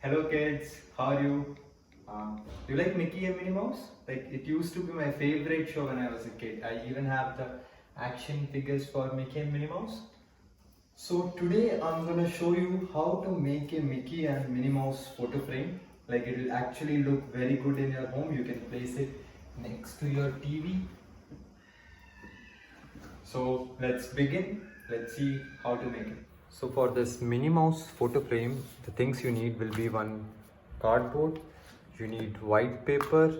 Hello kids, how are you? Do you like Mickey and Minnie Mouse? Like it used to be my favorite show when I was a kid. I even have the action figures for Mickey and Minnie Mouse. So today I'm gonna show you how to make a Mickey and Minnie Mouse photo frame. Like it will actually look very good in your home. You can place it next to your TV. So let's begin. Let's see how to make it. So for this Minnie Mouse photo frame, the things you need will be one cardboard, you need white paper,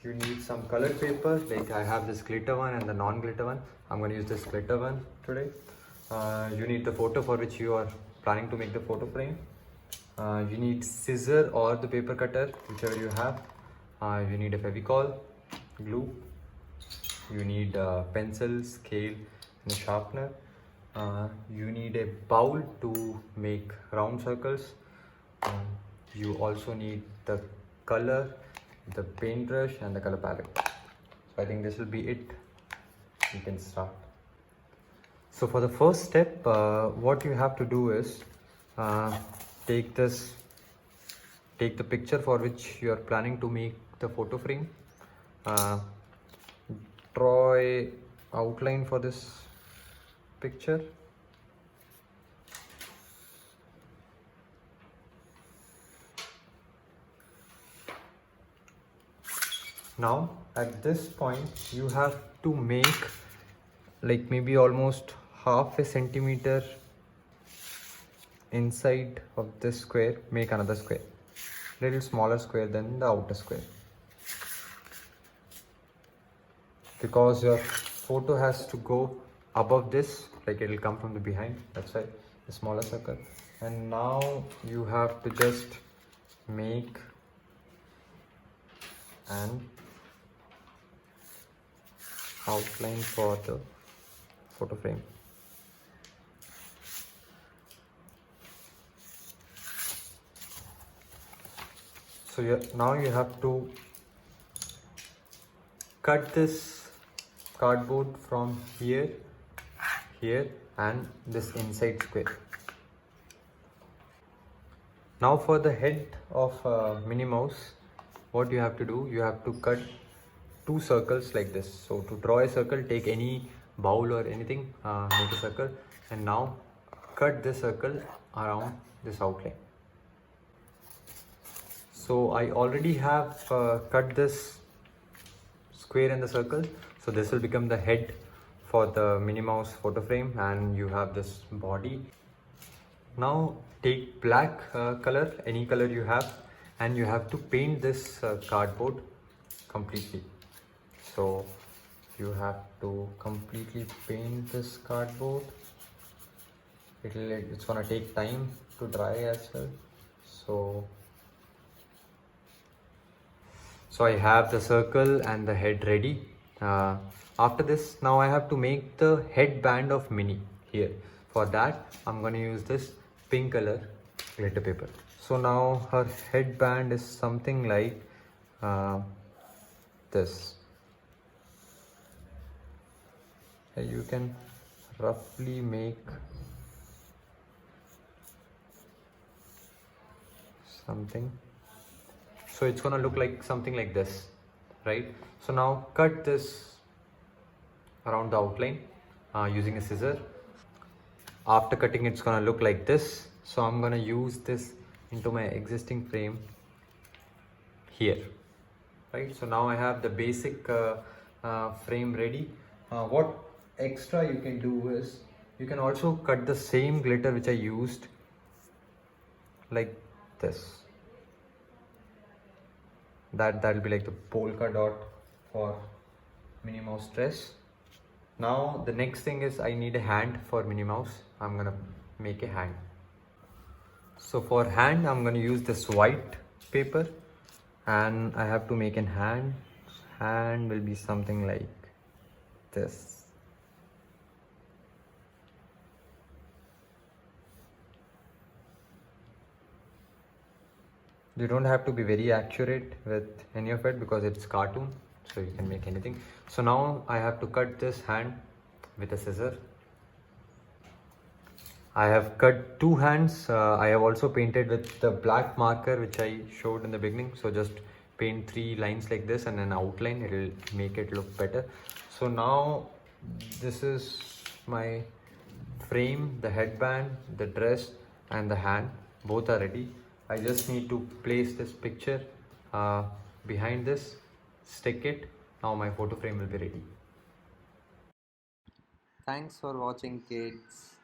you need some colored paper, like I have this glitter one and the non-glitter one. I'm going to use this glitter one today. You need the photo for which you are planning to make the photo frame. You need scissor or the paper cutter, whichever you have. You need a Fevicol, glue. You need a pencil, scale and a sharpener. You need a bowl to make round circles. You also need the color, the paintbrush and the color palette. So I think this will be it. You can start. So for the first step, what you have to do is take the picture for which you are planning to make the photo frame. Draw a outline for this picture. Now at this point you have to make like maybe almost half a centimeter inside of this square. Make another square, little smaller square than the outer square, because your photo has to go above this, like it will come from the behind. That's why the smaller circle. And now you have to just make an outline for the photo frame. So now you have to cut this cardboard from here and this inside square. Now for the head of Minnie Mouse, what you have to do, you have to cut two circles like this. So to draw a circle, take any bowl or anything, make a circle, and now cut this circle around this outline. So I already have cut this square in the circle, so this will become the head for the Minnie Mouse photo frame, and you have this body. Now take black color, any color you have, and you have to paint this cardboard completely. So you have to completely paint this cardboard. It's gonna take time to dry as well. So I have the circle and the head ready. After this, now I have to make the headband of Minnie here. For that, I'm gonna use this pink color glitter paper. So now her headband is something like this. You can roughly make something. So it's gonna look like something like this, right? So now cut this around the outline using a scissor. After cutting, it's gonna look like this. So I'm gonna use this into my existing frame here, right? So now I have the basic frame ready. What extra you can do is you can also cut the same glitter which I used like this. That'll be like the polka dot for Minnie Mouse dress. Now the next thing is I need a hand for Minnie Mouse. I'm gonna make a hand. So for hand, I'm gonna use this white paper, and I have to make a hand. Hand will be something like this. You don't have to be very accurate with any of it because it's cartoon, so you can make anything. So now I have to cut this hand with a scissor. I have cut two hands. I have also painted with the black marker which I showed in the beginning. So just paint 3 lines like this and an outline. It will make it look better. So now this is my frame, the headband, the dress and the hand. Both are ready. I just need to place this picture behind this, stick it. Now my photo frame will be ready. Thanks for watching, kids.